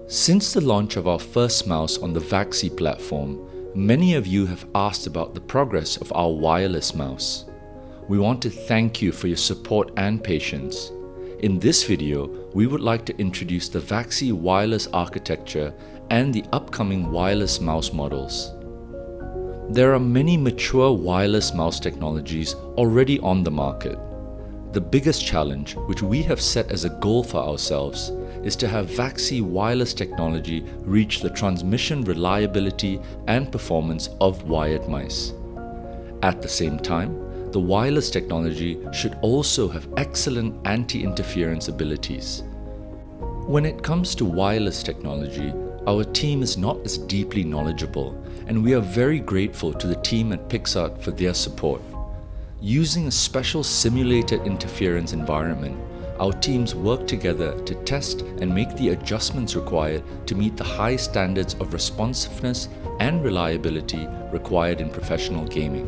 Since the launch of our first mouse on the VAXI platform, many of you have asked about the progress of our wireless mouse. We want to thank you for your support and patience. In this video, we would like to introduce the VAXI wireless architecture and the upcoming wireless mouse models. There are many mature wireless mouse technologies already on the market. The biggest challenge, which we have set as a goal for ourselves, is to have VAXI wireless technology reach the transmission reliability and performance of wired mice. At the same time, the wireless technology should also have excellent anti-interference abilities. When it comes to wireless technology, our team is not as deeply knowledgeable, and we are very grateful to the team at Pixart for their support. Using a special simulated interference environment, our teams work together to test and make the adjustments required to meet the high standards of responsiveness and reliability required in professional gaming.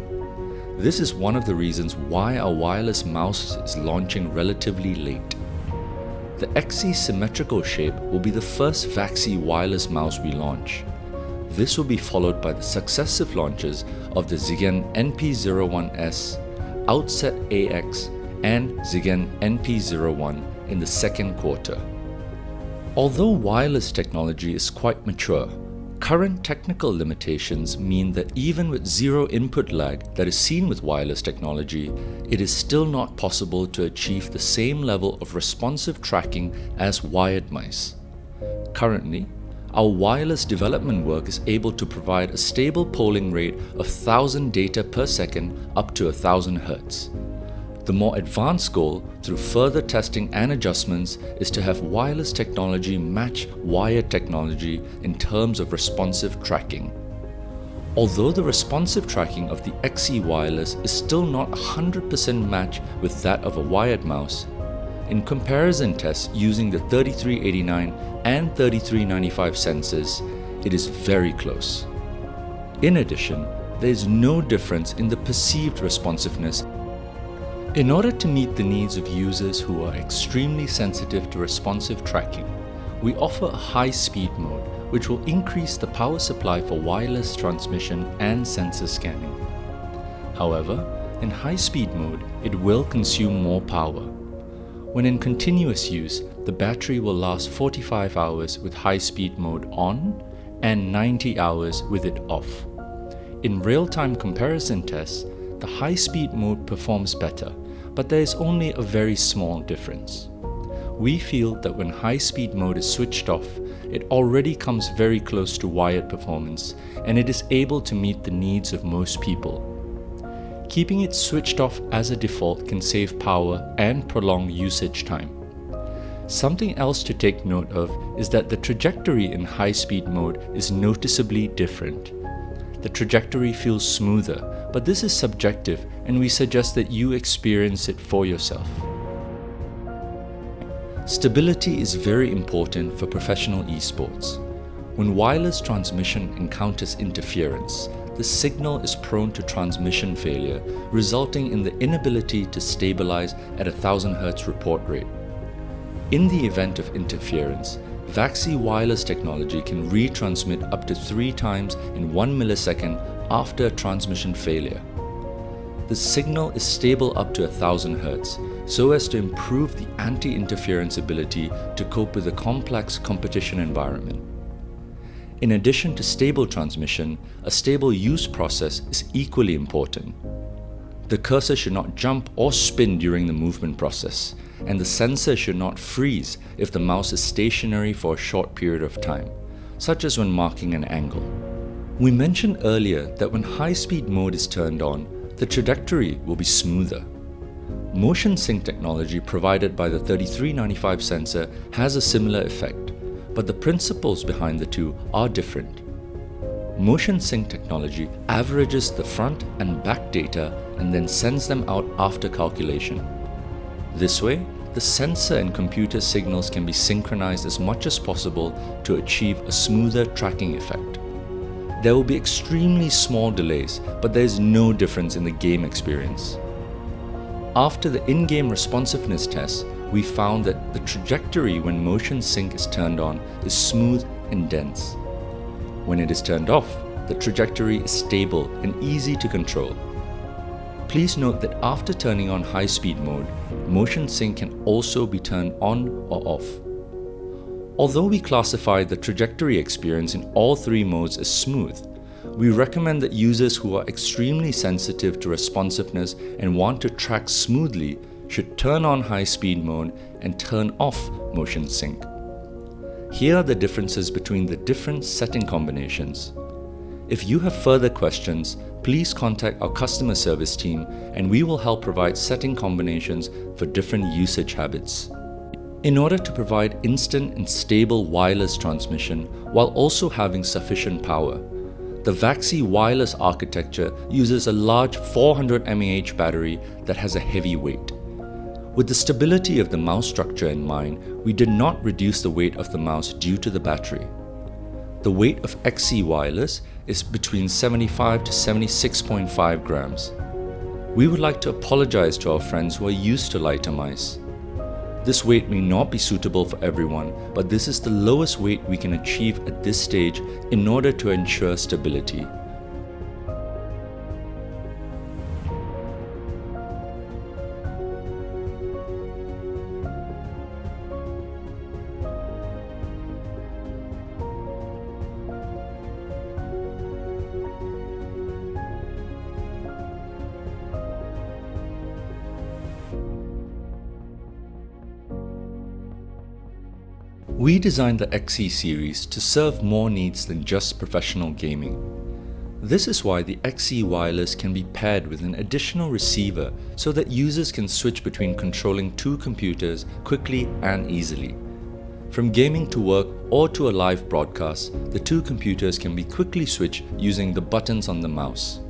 This is one of the reasons why our wireless mouse is launching relatively late. The XE symmetrical shape will be the first VAXI wireless mouse we launch. This will be followed by the successive launches of the Zigen NP01S, Outset AX, and Zigen NP01 in the second quarter. Although wireless technology is quite mature, current technical limitations mean that even with zero input lag that is seen with wireless technology, it is still not possible to achieve the same level of responsive tracking as wired mice. Currently, our wireless development work is able to provide a stable polling rate of 1000 data per second up to 1000 Hz. The more advanced goal, through further testing and adjustments, is to have wireless technology match wired technology in terms of responsive tracking. Although the responsive tracking of the XE wireless is still not 100% match with that of a wired mouse, in comparison tests using the 3389 and 3395 sensors, it is very close. In addition, there is no difference in the perceived responsiveness. In order to meet the needs of users who are extremely sensitive to responsive tracking, we offer a high-speed mode which will increase the power supply for wireless transmission and sensor scanning. However, in high-speed mode, it will consume more power. When in continuous use, the battery will last 45 hours with high-speed mode on and 90 hours with it off. In real-time comparison tests, the high-speed mode performs better, but there is only a very small difference. We feel that when high-speed mode is switched off, it already comes very close to wired performance, and it is able to meet the needs of most people. Keeping it switched off as a default can save power and prolong usage time. Something else to take note of is that the trajectory in high-speed mode is noticeably different. The trajectory feels smoother, but this is subjective, and we suggest that you experience it for yourself. Stability is very important for professional esports. When wireless transmission encounters interference, the signal is prone to transmission failure, resulting in the inability to stabilize at 1000 Hz report rate. In the event of interference, VAXI wireless technology can retransmit up to 3 times in 1 millisecond after a transmission failure. The signal is stable up to 1000 Hz, so as to improve the anti-interference ability to cope with a complex competition environment. In addition to stable transmission, a stable use process is equally important. The cursor should not jump or spin during the movement process, and the sensor should not freeze if the mouse is stationary for a short period of time, such as when marking an angle. We mentioned earlier that when high-speed mode is turned on, the trajectory will be smoother. Motion sync technology provided by the 3395 sensor has a similar effect, but the principles behind the two are different. Motion sync technology averages the front and back data and then sends them out after calculation. This way, the sensor and computer signals can be synchronized as much as possible to achieve a smoother tracking effect. There will be extremely small delays, but there is no difference in the game experience. After the in-game responsiveness test, we found that the trajectory when motion sync is turned on is smooth and dense. When it is turned off, the trajectory is stable and easy to control. Please note that after turning on high-speed mode, motion sync can also be turned on or off. Although we classify the trajectory experience in all three modes as smooth, we recommend that users who are extremely sensitive to responsiveness and want to track smoothly should turn on high-speed mode and turn off motion sync. Here are the differences between the different setting combinations. If you have further questions, please contact our customer service team and we will help provide setting combinations for different usage habits. In order to provide instant and stable wireless transmission while also having sufficient power, the VAXEE wireless architecture uses a large 400 mAh battery that has a heavy weight. With the stability of the mouse structure in mind, we did not reduce the weight of the mouse due to the battery. The weight of VAXEE wireless is between 75 to 76.5 grams. We would like to apologize to our friends who are used to lighter mice. This weight may not be suitable for everyone, but this is the lowest weight we can achieve at this stage in order to ensure stability. We designed the VAXEE series to serve more needs than just professional gaming. This is why the VAXEE wireless can be paired with an additional receiver so that users can switch between controlling two computers quickly and easily. From gaming to work or to a live broadcast, the two computers can be quickly switched using the buttons on the mouse.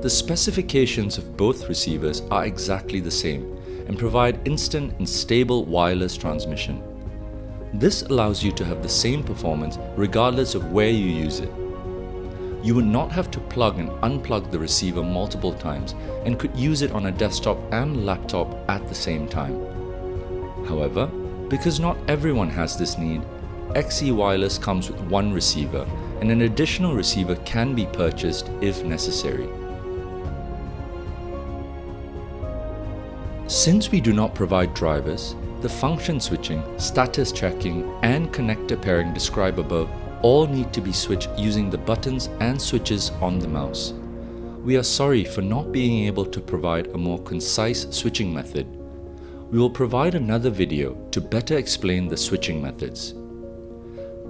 The specifications of both receivers are exactly the same and provide instant and stable wireless transmission. This allows you to have the same performance regardless of where you use it. You would not have to plug and unplug the receiver multiple times and could use it on a desktop and laptop at the same time. However, because not everyone has this need, VAXEE wireless comes with one receiver and an additional receiver can be purchased if necessary. Since we do not provide drivers, the function switching, status checking, and connector pairing described above all need to be switched using the buttons and switches on the mouse. We are sorry for not being able to provide a more concise switching method. We will provide another video to better explain the switching methods.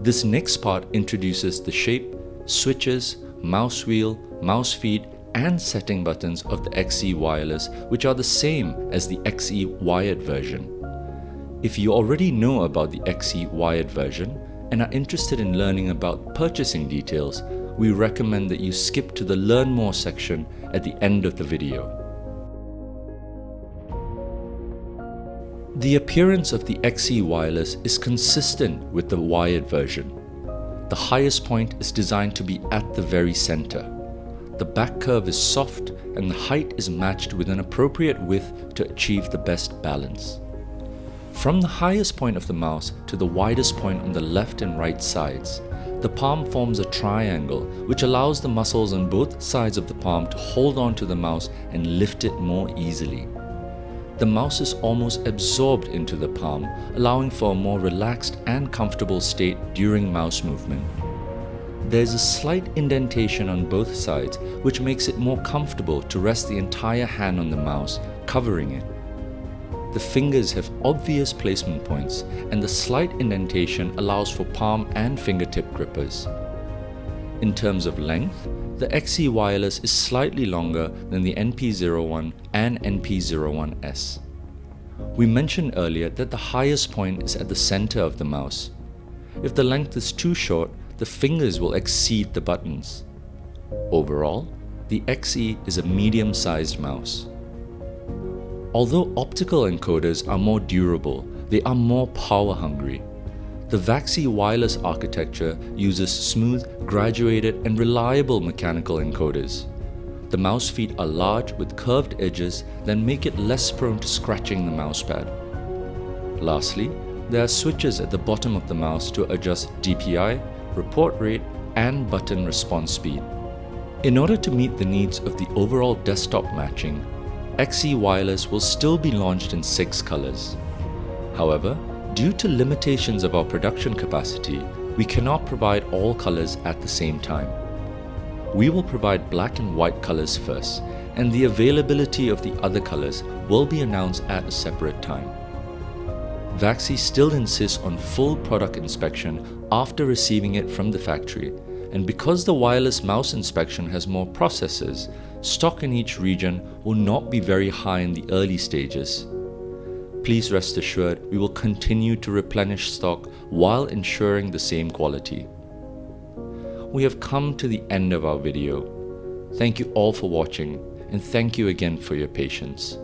This next part introduces the shape, switches, mouse wheel, mouse feed, and setting buttons of the VAXEE wireless, which are the same as the VAXEE wired version. If you already know about the VAXEE wired version and are interested in learning about purchasing details, we recommend that you skip to the Learn More section at the end of the video. The appearance of the VAXEE wireless is consistent with the wired version. The highest point is designed to be at the very center. The back curve is soft and the height is matched with an appropriate width to achieve the best balance. From the highest point of the mouse to the widest point on the left and right sides, the palm forms a triangle which allows the muscles on both sides of the palm to hold on to the mouse and lift it more easily. The mouse is almost absorbed into the palm, allowing for a more relaxed and comfortable state during mouse movement. There is a slight indentation on both sides which makes it more comfortable to rest the entire hand on the mouse, covering it. The fingers have obvious placement points and the slight indentation allows for palm and fingertip grippers. In terms of length, the VAXEE wireless is slightly longer than the NP01 and NP01S. We mentioned earlier that the highest point is at the center of the mouse. If the length is too short, the fingers will exceed the buttons. Overall, the VAXEE is a medium-sized mouse. Although optical encoders are more durable, they are more power-hungry. The VAXEE wireless architecture uses smooth, graduated, and reliable mechanical encoders. The mouse feet are large with curved edges that make it less prone to scratching the mousepad. Lastly, there are switches at the bottom of the mouse to adjust DPI, report rate, and button response speed. In order to meet the needs of the overall desktop matching, VAXEE Wireless will still be launched in 6 colors. However, due to limitations of our production capacity, we cannot provide all colors at the same time. We will provide black and white colors first, and the availability of the other colors will be announced at a separate time. VAXEE still insists on full product inspection after receiving it from the factory, and because the wireless mouse inspection has more processes, stock in each region will not be very high in the early stages. Please rest assured we will continue to replenish stock while ensuring the same quality. We have come to the end of our video. Thank you all for watching, and thank you again for your patience.